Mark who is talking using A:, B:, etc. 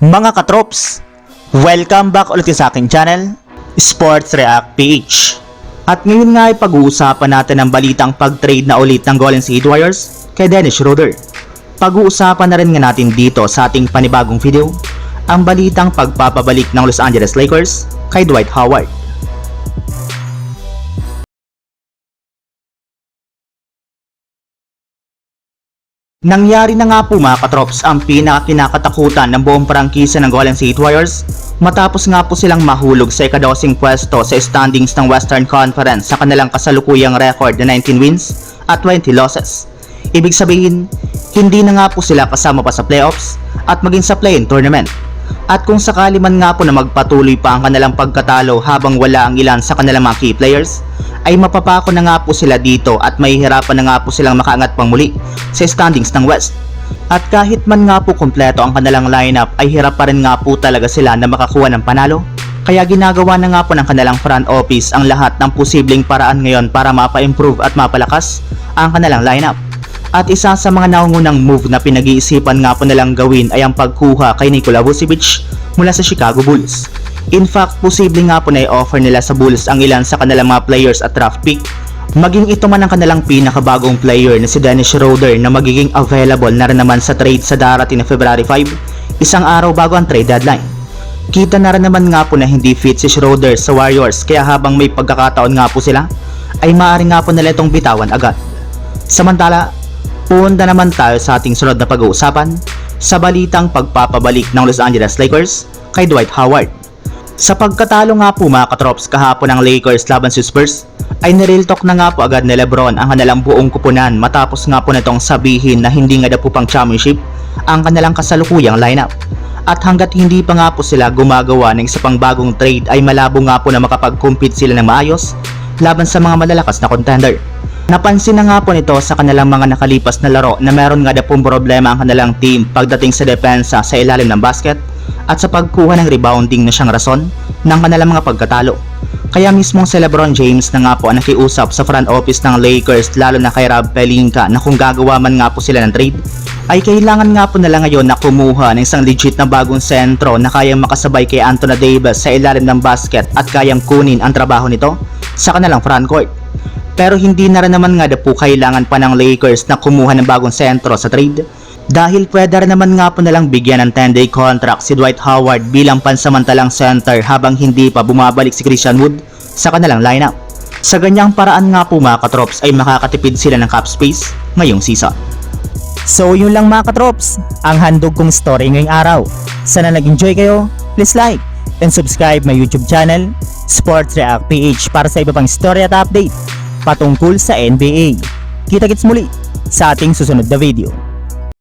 A: Mga katrops, welcome back ulit sa aking channel, Sports React PH. At ngayon nga ay pag-uusapan natin ang balitang pag-trade na ulit ng Golden State Warriors kay Dennis Schroeder. Pag-uusapan na rin nga natin dito sa ating panibagong video, ang balitang pagpapabalik ng Los Angeles Lakers kay Dwight Howard. Nangyari na nga po mga katrops ang pinaka-kinakatakutan ng buong prangkisa ng Golden State Warriors matapos nga po silang mahulog sa ikadosing pwesto sa standings ng Western Conference sa kanilang kasalukuyang record na 19 wins at 20 losses. Ibig sabihin, hindi na nga po sila kasama pa sa playoffs at maging sa play-in tournament. At kung sakali man nga po na magpatuloy pa ang kanilang pagkatalo habang wala ang ilan sa kanilang mga key players, ay mapapako na nga po sila dito at mahihirapan na nga po silang makaangat pang muli sa standings ng West. At kahit man nga po kumpleto ang kanilang lineup ay hirap pa rin nga po talaga sila na makakuha ng panalo. Kaya ginagawa na nga po ng kanilang front office ang lahat ng posibleng paraan ngayon para mapa-improve at mapalakas ang kanilang lineup. At isa sa mga naungunang move na pinag-iisipan nga po nilang gawin ay ang pagkuha kay Nikola Vucevic mula sa Chicago Bulls. In fact, posible nga po na i-offer nila sa Bulls ang ilan sa kanilang mga players at draft pick. Maging ito man ang kanilang pinakabagong player na si Dennis Schroeder na magiging available na rin naman sa trade sa darating na February 5, isang araw bago ang trade deadline. Kita na rin naman nga po na hindi fit si Schroeder sa Warriors kaya habang may pagkakataon nga po sila, ay maaari nga po nila itong bitawan agad. Samantala, punta naman tayo sa ating sunod na pag-uusapan sa balitang pagpapabalik ng Los Angeles Lakers kay Dwight Howard. Sa pagkatalo nga po mga katrops kahapon ng Lakers laban sa Spurs, ay nireal talk na nga po agad ni LeBron ang kanilang buong kupunan matapos nga po nitong sabihin na hindi nga daw po pang championship ang kanilang kasalukuyang lineup. At hanggat hindi pa nga po sila gumagawa ng isa pang bagong trade ay malabo nga po na makapag-compete sila ng maayos laban sa mga malalakas na contender. Napansin na nga po nito sa kanilang mga nakalipas na laro na meron nga daw pong problema ang kanilang team pagdating sa depensa sa ilalim ng basket at sa pagkuha ng rebounding na siyang rason ng kanilang mga pagkatalo. Kaya mismong si LeBron James na nga po ang nakiusap sa front office ng Lakers lalo na kay Rob Pelinka na kung gagawa man nga po sila ng trade ay kailangan nga po nila ngayon na kumuha ng isang legit na bagong sentro na kayang makasabay kay Anthony Davis sa ilalim ng basket at kayang kunin ang trabaho nito sa kanilang frontcourt. Pero hindi na rin naman nga po kailangan pa ng Lakers na kumuha ng bagong sentro sa trade dahil pwede rin naman nga po nalang bigyan ng 10-day contract si Dwight Howard bilang pansamantalang center habang hindi pa bumabalik si Christian Wood sa kanilang lineup. Sa ganyang paraan nga po mga katrops ay makakatipid sila ng cap space ngayong season.
B: So yun lang mga katrops, ang handog kong story ngayong araw. Sana nag-enjoy kayo, please like and subscribe my YouTube channel, Sports React PH para sa iba pang story at update patungkol sa NBA. Kita-kits muli sa ating susunod na video.